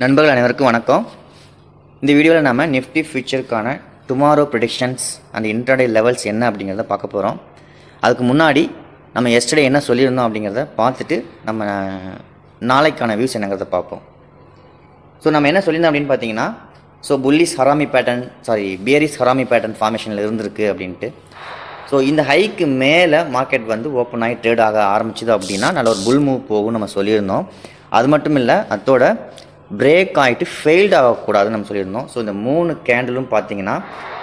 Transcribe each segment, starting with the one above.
நண்பர்கள் அனைவருக்கும் வணக்கம். இந்த வீடியோவில் நம்ம நிஃப்டி ஃபியூச்சருக்கான tomorrow predictions and intraday levels என்ன அப்படிங்கிறத பார்க்க போகிறோம். அதுக்கு முன்னாடி நம்ம எஸ்டர்டே என்ன சொல்லியிருந்தோம் அப்படிங்கிறத பார்த்துட்டு நம்ம நாளைக்கான வியூஸ் என்னங்கிறத பார்ப்போம். ஸோ நம்ம என்ன சொல்லியிருந்தோம் அப்படின்னு பார்த்தீங்கன்னா, bullish harami pattern bearish harami pattern ஃபார்மேஷனில் இருந்திருக்கு அப்படின்ட்டு. ஸோ இந்த ஹைக்கு மேலே மார்க்கெட் ஓப்பன் ஆகி ட்ரேட் ஆக ஆரம்பிச்சிது அப்படின்னா நல்ல ஒரு புல் மூவ் போகும் நம்ம சொல்லியிருந்தோம். அது மட்டும் இல்லை, அதோட பிரேக் ஆகிட்டு ஃபெயில்டு ஆகக்கூடாதுன்னு நம்ம சொல்லியிருந்தோம். ஸோ இந்த 3 கேண்டிலும் பார்த்தீங்கன்னா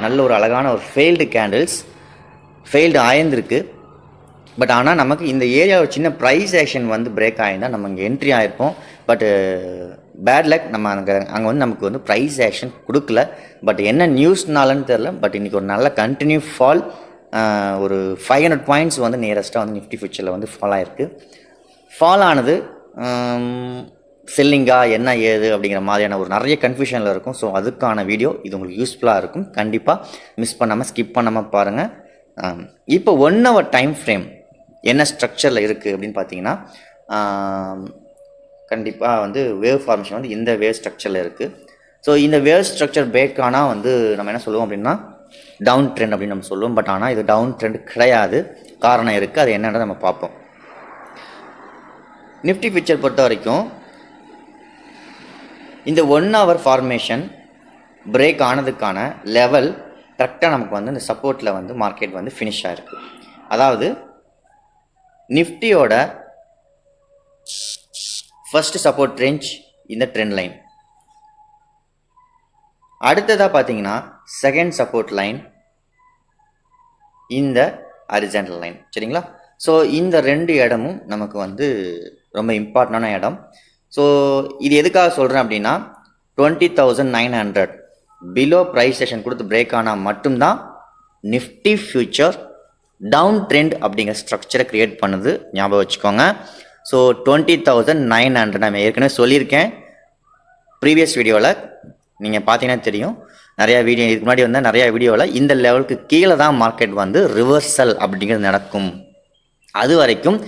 நல்ல ஒரு அழகான ஒரு ஃபெயில்டு ஆயிருந்திருக்கு. பட் ஆனால் நமக்கு இந்த ஏரியாவில் சின்ன ப்ரைஸ் ஆக்ஷன் பிரேக் ஆகிருந்தால் நம்ம இங்கே என்ட்ரி ஆகிருப்போம். பட்டு பேட் லக், நம்ம அங்கே நமக்கு ப்ரைஸ் ஆக்ஷன் கொடுக்கல. பட் என்ன நியூஸ்னாலன்னு தெரில. பட் இன்றைக்கி ஒரு நல்ல கண்டினியூ ஃபால், ஒரு 500 பாயிண்ட்ஸ் நியரஸ்ட்டாக நிஃப்டி ஃபியூச்சரில் ஃபால் ஆகிருக்கு. ஃபால் ஆனது செல்லிங்கா என்ன ஏது அப்படிங்கிற மாதிரியான ஒரு நிறைய கன்ஃபியூஷனில் இருக்கும். ஸோ அதுக்கான வீடியோ இது உங்களுக்கு யூஸ்ஃபுல்லாக இருக்கும். கண்டிப்பாக மிஸ் பண்ணாமல் ஸ்கிப் பண்ணாமல் பாருங்கள். இப்போ 1 hour டைம் ஃப்ரேம் என்ன ஸ்ட்ரக்சரில் இருக்குது அப்படின்னு பார்த்தீங்கன்னா, கண்டிப்பாக வேவ் ஃபார்மேஷன் இந்த வேவ் ஸ்ட்ரக்சரில் இருக்குது. ஸோ இந்த வேவ் ஸ்ட்ரக்சர் பிரேக் ஆனால் நம்ம என்ன சொல்லுவோம் அப்படின்னா டவுன் ட்ரெண்ட் அப்படின்னு நம்ம சொல்லுவோம். பட் ஆனால் இது டவுன் ட்ரெண்ட் கிடையாது. காரணம் இருக்குது, அது என்னென்னு நம்ம பார்ப்போம். நிஃப்டி ஃபியூச்சர் பொறுத்த வரைக்கும் இந்த 1 hour ஃபார்மேஷன் பிரேக் ஆனதுக்கான லெவல் கரெக்டாக நமக்கு இந்த சப்போர்ட்டில் மார்க்கெட் ஃபினிஷ் ஆகிருக்கு. அதாவது நிஃப்டியோட ஃபர்ஸ்ட் சப்போர்ட் ரேஞ்ச் இந்த ட்ரெண்ட் லைன், அடுத்ததாக பார்த்தீங்கன்னா செகண்ட் சப்போர்ட் லைன் இந்த ஹரிசாண்டல் லைன். சரிங்களா? ஸோ இந்த 2 இடமும் நமக்கு ரொம்ப இம்பார்ட்டண்டான இடம். ஸோ இது எதுக்காக சொல்கிறேன் அப்படின்னா, 20,900 பிலோ ப்ரைஸ் செஷன் கொடுத்து பிரேக் ஆனால் மட்டும்தான் நிஃப்டி ஃபியூச்சர் டவுன் ட்ரெண்ட் அப்படிங்கிற ஸ்ட்ரக்சரை க்ரியேட் பண்ணுது. ஞாபகம் வச்சுக்கோங்க. ஸோ 20,900 நான் ஏற்கனவே சொல்லியிருக்கேன் ப்ரீவியஸ் வீடியோவில், நீங்கள் பார்த்தீங்கன்னா தெரியும். இதுக்கு முன்னாடி நிறையா வீடியோவில் இந்த லெவலுக்கு கீழே தான் மார்க்கெட் ரிவர்சல் அப்படிங்கிறது நடக்கும். அது வரைக்கும்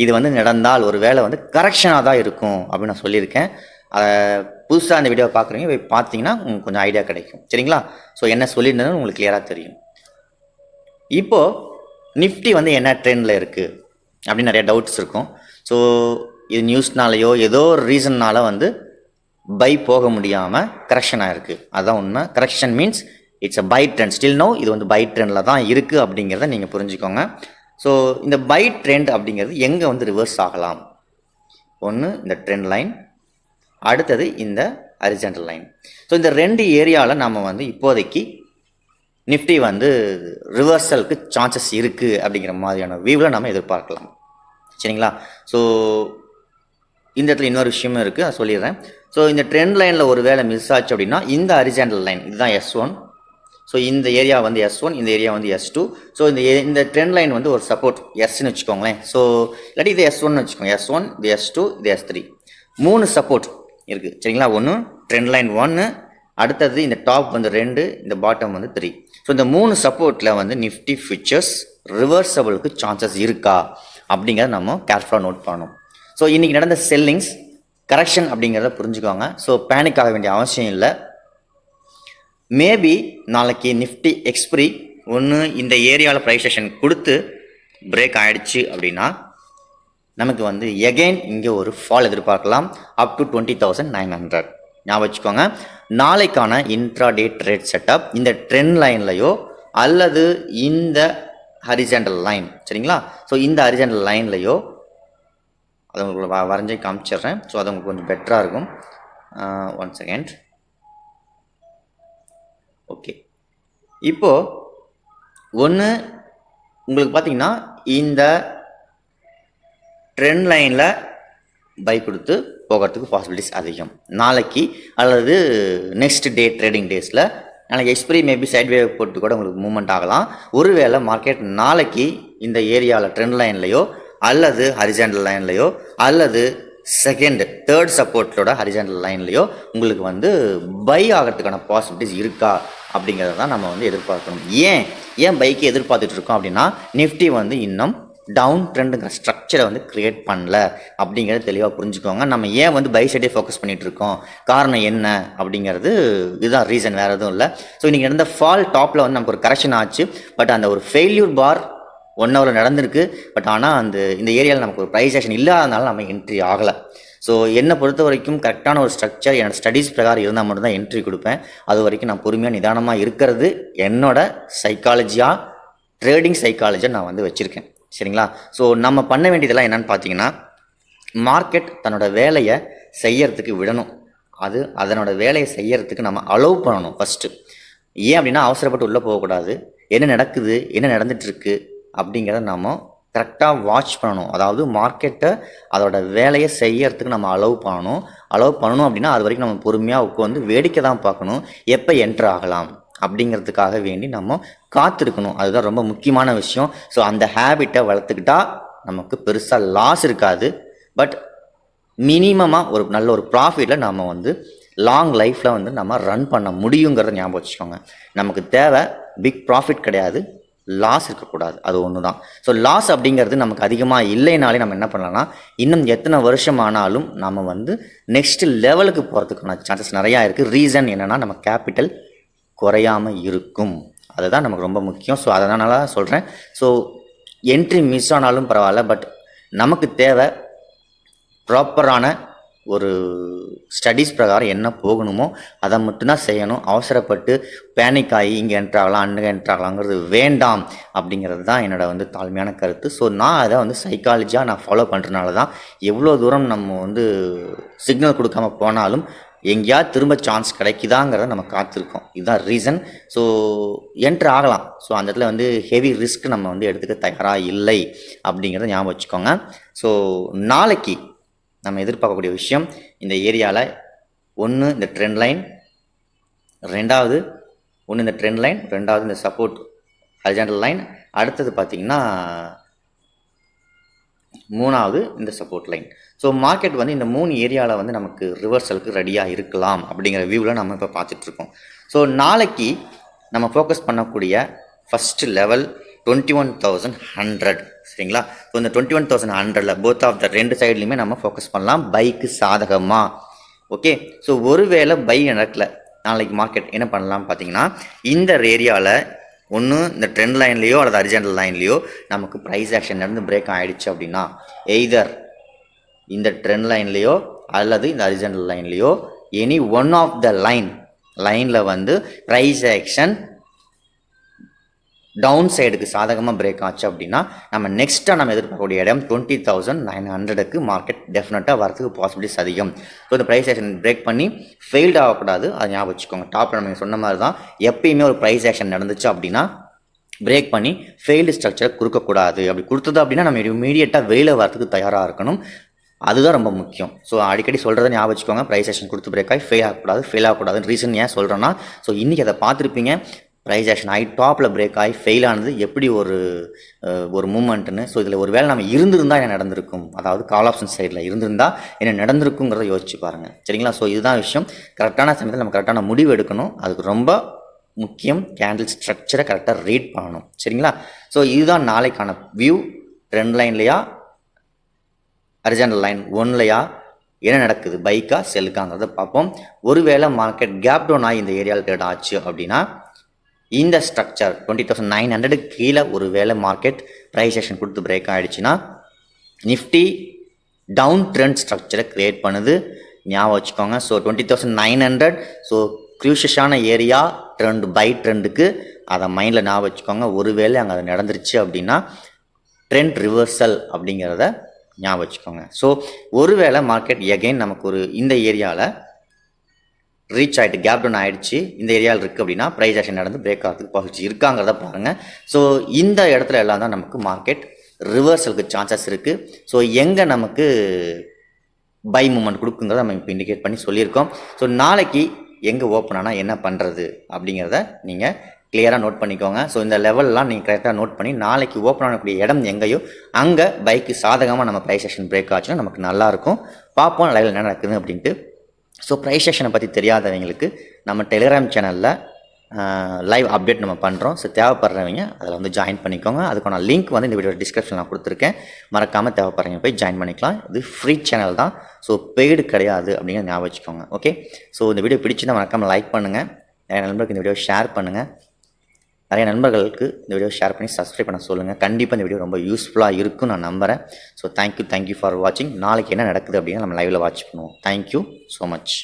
இது நடந்தால் ஒரு வேளை கரெக்ஷனாக தான் இருக்கும் அப்படின்னு நான் சொல்லியிருக்கேன். அதை புதுசாக அந்த வீடியோவை பார்க்குறீங்க, போய் பார்த்தீங்கன்னா உங்களுக்கு கொஞ்சம் ஐடியா கிடைக்கும். சரிங்களா? ஸோ என்ன சொல்லியிருந்ததுன்னு உங்களுக்கு கிளியராக தெரியும். இப்போது நிஃப்டி என்ன ட்ரெண்டில் இருக்குது அப்படின்னு நிறைய டவுட்ஸ் இருக்கும். ஸோ இது நியூஸ்னாலேயோ ஏதோ ஒரு ரீசன்னால் பை போக முடியாமல் கரெக்ஷன் ஆகிருக்கு. அதுதான் உண்மை. Correction means it's a buy trend. Still no இது பை ட்ரெண்டில் தான் இருக்குது அப்படிங்கிறத நீங்கள் புரிஞ்சுக்கோங்க. ஸோ இந்த பை ட்ரெண்ட் அப்படிங்கிறது எங்கே ரிவர்ஸ் ஆகலாம்? ஒன்று இந்த ட்ரெண்ட் லைன், அடுத்தது இந்த ஹரிசாண்டல் லைன். ஸோ இந்த 2 ஏரியாவில் நம்ம இப்போதைக்கு நிஃப்டி ரிவர்சலுக்கு சான்சஸ் இருக்குது அப்படிங்கிற மாதிரியான வியூவில் நம்ம எதிர்பார்க்கலாம். சரிங்களா? ஸோ இந்த இடத்துல இன்னொரு விஷயமும் இருக்குது, அதை சொல்லிடுறேன். ஸோ இந்த ட்ரெண்ட் லைனில் ஒரு வேளை மிஸ் ஆச்சு அப்படின்னா இந்த ஹரிசாண்டல் லைன் இதுதான் S1. ஸோ இந்த ஏரியா S1, இந்த ஏரியா S2. ஸோ இந்த ட்ரெண்ட் லைன் ஒரு சப்போர்ட் Sன்னு வச்சுக்கோங்களேன். ஸோ இல்லாட்டி இது S1 வச்சுக்கோங்க. S1, இது S2, இது S3. 3 சப்போர்ட் இருக்குது. சரிங்களா? ஒன்று ட்ரெண்ட் லைன் 1, அடுத்தது இந்த டாப் 2, இந்த பாட்டம் 3. ஸோ இந்த 3 சப்போர்ட்டில் நிஃப்டி ஃபியூச்சர்ஸ் ரிவர்சபிளுக்கு சான்சஸ் இருக்கா அப்படிங்கிறத நம்ம கேர்ஃபுல்லாக நோட் பண்ணணும். ஸோ இன்றைக்கி நடந்த செல்லிங்ஸ் கரெக்ஷன் அப்படிங்கிறத புரிஞ்சுக்கோங்க. ஸோ பேனிக் ஆக வேண்டிய அவசியம் இல்லை. மேபி நாளைக்கு நிஃப்டி எக்ஸ்பிரி ஒன்று இந்த ஏரியாவில் ப்ரைஸ் செஷன் கொடுத்து பிரேக் ஆகிடுச்சு அப்படின்னா நமக்கு எகெயின் இங்கே ஒரு ஃபால் எதிர்பார்க்கலாம் அப் டு 20,900. ஞாபகம் வச்சுக்கோங்க. நாளைக்கான இன்ட்ராடே ட்ரேட் செட்டப் இந்த ட்ரெண்ட் லைன்லையோ அல்லது இந்த ஹரிசாண்டல் லைன். சரிங்களா? ஸோ இந்த ஹரிசாண்டல் லைன்லையோ அதை உங்களுக்கு வரைஞ்சி காமிச்சிடுறேன். ஸோ அது உங்களுக்கு கொஞ்சம் பெட்டராக இருக்கும். 1 செகண்ட். ஓகே, இப்போது ஒன்று உங்களுக்கு பார்த்தீங்கன்னா இந்த ட்ரெண்ட் லைனில் பை கொடுத்து போகிறதுக்கு பாசிபிலிட்டிஸ் அதிகம் நாளைக்கு அல்லது நெக்ஸ்ட் டே ட்ரேடிங் டேஸில். நாளைக்கு எக்ஸ்பிரி மேபி சைட் வேவ் போட்டு கூட உங்களுக்கு மூவ்மெண்ட் ஆகலாம். ஒருவேளை மார்க்கெட் நாளைக்கு இந்த ஏரியாவில் ட்ரெண்ட் லைன்லையோ அல்லது ஹரிசாண்டல் லைன்லையோ அல்லது தேர்ட் சப்போர்ட்டோட ஹரிசாண்டல் லைன்லையோ உங்களுக்கு பை ஆகிறதுக்கான பாசிபிலிட்டிஸ் இருக்கா அப்படிங்கிறத தான் நம்ம எதிர்பார்க்கணும். ஏன் பைக்கு எதிர்பார்த்துட்டு இருக்கோம் அப்படின்னா நிஃப்டி இன்னும் டவுன் ட்ரெண்டுங்கிற ஸ்ட்ரக்சரை வந்து கிரியேட் பண்ணல அப்படிங்கிறத தெளிவாக புரிஞ்சுக்கோங்க. நம்ம ஏன் வந்து பை சைடே ஃபோக்கஸ் பண்ணிகிட்டு இருக்கோம், காரணம் என்ன அப்படிங்கிறது இதுதான் ரீசன், வேறு எதுவும் இல்லை. ஸோ இன்றைக்கி நடந்த ஃபால் டாப்பில் வந்து நமக்கு ஒரு கரெக்ஷன் ஆச்சு. பட் அந்த ஒரு ஃபெயில்யூர் பார் 1 ஹவரில் நடந்திருக்கு. பட் ஆனால் இந்த ஏரியாவில் நமக்கு ஒரு ப்ரைஸ் ஆக்ஷன் இல்லாதனால நம்ம என்ட்ரி ஆகலை. ஸோ என்னை பொறுத்த வரைக்கும் கரெக்டான ஒரு ஸ்ட்ரக்சர் என்னோடய ஸ்டடீஸ் பிரகாரம் இருந்தால் மட்டும்தான் என்ட்ரி கொடுப்பேன். அது வரைக்கும் நான் பொறுமையாக நிதானமாக இருக்கிறது என்னோட சைக்காலஜியாக, ட்ரேடிங் சைக்காலஜியாக நான் வந்து வச்சுருக்கேன். சரிங்களா? ஸோ நம்ம பண்ண வேண்டியதெல்லாம் என்னென்னு பார்த்தீங்கன்னா, மார்க்கெட் தன்னோட வேலையை செய்யறதுக்கு விடணும். அதனோட வேலையை செய்யறதுக்கு நம்ம அலோவ் பண்ணணும் ஃபஸ்ட்டு. ஏன் அப்படின்னா, அவசரப்பட்டு உள்ளே போகக்கூடாது. என்ன நடக்குது, என்ன நடந்துகிட்ருக்கு அப்படிங்கிறத நம்ம கரெக்டாக வாட்ச் பண்ணணும். அதாவது மார்க்கெட்டை அதோட வேலையை செய்யறதுக்கு நம்ம அலோவ் பண்ணணும் அப்படின்னா அது வரைக்கும் நம்ம பொறுமையாக உட்காந்து வேடிக்கை தான் பார்க்கணும். எப்போ என்ட்ரு ஆகலாம் அப்படிங்கிறதுக்காக வேண்டி நம்ம காத்திருக்கணும். அதுதான் ரொம்ப முக்கியமான விஷயம். ஸோ அந்த ஹேபிட்டை வளர்த்துக்கிட்டா நமக்கு பெருசாக லாஸ் இருக்காது. பட் மினிமமாக ஒரு நல்ல ஒரு ப்ராஃபிட்டில் நம்ம வந்து லாங் லைஃப்பில் வந்து நம்ம ரன் பண்ண முடியுங்கிறத ஞாபகம் வச்சுக்கோங்க. நமக்கு தேவை பிக் ப்ராஃபிட் கிடையாது, லாஸ் இருக்கக்கூடாது. அது ஒன்று தான். ஸோ லாஸ் அப்படிங்கிறது நமக்கு அதிகமாக இல்லைனாலே நம்ம என்ன பண்ணலாம்னா, இன்னும் எத்தனை வருஷம் ஆனாலும் நம்ம வந்து நெக்ஸ்ட் லெவலுக்கு போகிறதுக்கான சான்சஸ் நிறையா இருக்குது. ரீசன் என்னென்னா, நம்ம கேபிட்டல் குறையாமல் இருக்கும். அதுதான் நமக்கு ரொம்ப முக்கியம். ஸோ அதனால சொல்கிறேன். ஸோ என்ட்ரி மிஸ் ஆனாலும் பரவாயில்ல, பட் நமக்கு தேவை ப்ராப்பரான ஒரு ஸ்டடீஸ் பிரகாரம் என்ன போகணுமோ அதை மட்டும்தான் செய்யணும். அவசரப்பட்டு பேனிக் ஆகி இங்கே என்ட்ராகலாம் அங்கே என்ட்ராகலாங்கிறது வேண்டாம் அப்படிங்கிறது தான் என்னோட வந்து தாழ்மையான கருத்து. ஸோ நான் அதை வந்து சைக்காலஜியாக நான் ஃபாலோ பண்ணுறதுனால தான் எவ்வளோ தூரம் நம்ம வந்து சிக்னல் கொடுக்காம போனாலும் எங்கேயாவது திரும்ப சான்ஸ் கிடைக்குதாங்கிறத நம்ம காத்திருக்கோம். இதுதான் ரீசன். ஸோ என்ட்ரு ஆகலாம். ஸோ அந்த இடத்துல வந்து ஹெவி ரிஸ்க் நம்ம வந்து எடுத்துக்க தயாராக இல்லை அப்படிங்கிறத ஞாபகம் வச்சுக்கோங்க. ஸோ நாளைக்கு நம்ம எதிர்பார்க்கக்கூடிய விஷயம், இந்த ஏரியாவில் ஒன்று இந்த ட்ரெண்ட் லைன், ரெண்டாவது இந்த சப்போர்ட் ஹரிசாண்டல் லைன், அடுத்தது பார்த்திங்கன்னா மூணாவது இந்த சப்போர்ட் லைன். ஸோ மார்க்கெட் வந்து இந்த 3 ஏரியாவில் வந்து நமக்கு ரிவர்சலுக்கு ரெடியாக இருக்கலாம் அப்படிங்கிற வியூவில் நம்ம இப்போ பார்த்துட்ருக்கோம். ஸோ நாளைக்கு நம்ம ஃபோக்கஸ் பண்ணக்கூடிய ஃபஸ்ட்டு லெவல் 21,100. சரிங்களா? ஸோ இந்த 21,100ல் போத் ஆஃப் த 2 சைட்லையுமே நம்ம ஃபோக்கஸ் பண்ணலாம் பைக்கு சாதகமாக. ஓகே. ஸோ ஒருவேளை பை நடக்கல, நாளைக்கு மார்க்கெட் என்ன பண்ணலாம் பார்த்தீங்கன்னா, இந்த ஏரியாவில் ஒன்று இந்த ட்ரெண்ட் லைன்லேயோ அல்லது ஹரிசாண்டல் லைன்லேயோ நமக்கு ப்ரைஸ் ஆக்ஷன் நடந்து பிரேக் ஆகிடுச்சு அப்படின்னா, எய்தர் இந்த ட்ரெண்ட் லைன்லேயோ அல்லது இந்த ஹரிசாண்டல் லைன்லேயோ எனி ஒன் ஆஃப் த லைனில் வந்து ப்ரைஸ் ஆக்ஷன் டவுன் சைடுக்கு சாதகமாக பிரேக் ஆச்சு அப்படின்னா, நம்ம நெக்ஸ்ட்டாக நம்ம எதிர்பார்க்கக்கூடிய இடம் 20,900க்கு மார்க்கெட் டெஃபினட்டாக வரதுக்கு பாசிபிலிட்டிஸ் அதிகம். ஸோ இந்த ப்ரைஸ் ஆக்ஷன் பிரேக் பண்ணி ஃபெயில்ட் ஆகக்கூடாது, அதை ஞாபகம் வச்சுக்கோங்க. டாப்பில் நம்ம சொன்ன மாதிரி தான், எப்பயுமே ஒரு ப்ரைஸ் ஆக்ஷன் நடந்துச்சு அப்படின்னா பிரேக் பண்ணி ஃபெயில்டு ஸ்ட்ரக்சரை கொடுக்கக்கூடாது. அப்படி கொடுத்தது அப்படின்னா நம்ம இமீடியட்டாக வெளியில் வரதுக்கு தயாராக இருக்கணும். அதுதான் ரொம்ப முக்கியம். ஸோ அடிக்கடி சொல்கிறத ஞாபகம் வச்சுக்கோங்க. ப்ரைஸ் ஆக்ஷன் கொடுத்து பிரேக் ஆகி ஃபெயில் ஆகக்கூடாதுன்னு ரீசன் ஏன் சொல்கிறேன்னா, ஸோ இன்றைக்கி அதை பார்த்துருப்பீங்க. ப்ரைஸ் ஆக்ஷன் ஆகி டாப்பில் பிரேக் ஆகி ஃபெயில் ஆனது எப்படி ஒரு மூமெண்ட்டுன்னு. ஸோ இதில் ஒரு வேளை நம்ம இருந்திருந்தால் என்ன நடந்திருக்கும், அதாவது கால் ஆப்ஷன் சைடில் இருந்திருந்தால் என்ன நடந்திருக்குங்கிறத யோசிச்சு பாருங்கள். சரிங்களா? ஸோ இதுதான் விஷயம். கரெக்டான சமயத்தில் நம்ம கரெக்டான முடிவு எடுக்கணும். அதுக்கு ரொம்ப முக்கியம் கேண்டில் ஸ்ட்ரக்சரை கரெக்டாக ரீட் பண்ணணும். சரிங்களா? ஸோ இதுதான் நாளைக்கான வியூ. ட்ரெண்ட் லைன்லையா ஹரிசாண்டல் லைன் 1லையா என்ன நடக்குது, பைக்கா செல்லுக்காங்கிறத பார்ப்போம். ஒருவேளை மார்க்கெட் கேப் டவுன் ஆகி இந்த ஏரியாவில் ட்ரேட் ஆச்சு அப்படின்னா, இந்த ஸ்ட்ரக்சர் 20,900 கீழே ஒரு வேளை மார்க்கெட் ப்ரைஸ் ஆக்ஷன் கொடுத்து பிரேக் ஆகிடுச்சுன்னா, நிஃப்டி டவுன் ட்ரெண்ட் ஸ்ட்ரக்சரை க்ரியேட் பண்ணுது, ஞாபகம் வச்சுக்கோங்க. ஸோ 20,900 ஸோ க்ரூஷியஸான ஏரியா பை ட்ரெண்டுக்கு, அதை மைண்டில் ஞாபகம் வச்சுக்கோங்க. ஒருவேளை அங்கே அது நடந்துருச்சு அப்படின்னா ட்ரெண்ட் ரிவர்சல் அப்படிங்கிறத ஞாபகம் வச்சுக்கோங்க. ஸோ ஒருவேளை மார்க்கெட் எகைன் நமக்கு இந்த ஏரியாவில் ரீச் ஆகிட்டு கேப் டவுன் ஆகிடுச்சு, இந்த ஏரியாவில் இருக்குது அப்படின்னா ப்ரைஸ் ஆக்ஷன் நடந்து பிரேக் ஆகிறதுக்கு பாசிபிலிட்டி இருக்காங்கிறத பாருங்கள். ஸோ இந்த இடத்துல எல்லாம் தான் நமக்கு மார்க்கெட் ரிவர்சலுக்கு சான்சஸ் இருக்குது. ஸோ எங்கே நமக்கு பை மூமெண்ட் கொடுக்குங்கிறத நம்ம இப்போ இண்டிகேட் பண்ணி சொல்லியிருக்கோம். ஸோ நாளைக்கு எங்கே ஓப்பன் ஆனால் என்ன பண்ணுறது அப்படிங்கிறத நீங்கள் கிளியராக நோட் பண்ணிக்கோங்க. ஸோ இந்த லெவல்லாம் நீங்கள் கரெக்டாக நோட் பண்ணி நாளைக்கு ஓப்பன் ஆகக்கூடிய இடம் எங்கேயோ அங்கே பைக்கு சாதகமாக நம்ம ப்ரைஸ் ஆக்ஷன் பிரேக் ஆச்சுன்னா நமக்கு நல்லாயிருக்கும். பார்ப்போம் லைவில் என்ன நடக்குது அப்படின்ட்டு. ஸோ ப்ரைஸ் ஆக்ஷனை பற்றி தெரியாதவங்களுக்கு நம்ம டெலிகிராம் சேனலில் லைவ் அப்டேட் நம்ம பண்ணுறோம். ஸோ தேவைப்படுறவங்க அதில் வந்து ஜாயின் பண்ணிக்கோங்க. அதுக்கான லிங்க் வந்து இந்த வீடியோ டிஸ்கிரிப்ஷனில் நான் கொடுத்துருக்கேன். மறக்காமல் தேவைப்படுறவங்க போய் ஜாயின் பண்ணிக்கலாம். இது ஃப்ரீ சேனல் தான், ஸோ பெய்டு கிடையாது அப்படிங்கிற ஞாபகம் வச்சுக்கோங்க. ஓகே, ஸோ இந்த வீடியோ பிடிச்சிருந்தா மறக்காமல் லைக் பண்ணுங்கள். நிறைய நண்பர்களுக்கு இந்த வீடியோ ஷேர் பண்ணுங்கள். நிறைய நண்பர்களுக்கு இந்த வீடியோ ஷேர் பண்ணி சப்ஸ்கிரைப் பண்ண சொல்லுங்கள். கண்டிப்பாக இந்த வீடியோ ரொம்ப யூஸ்ஃபுல்லாக இருக்கும் நான் நம்புகிறேன். ஸோ தேங்க்யூ ஃபார் வாட்சிங். நாளைக்கு என்ன நடக்குது அப்படின்னு நம்ம லைவில் வாட்ச் பண்ணுவோம். Thank you so much.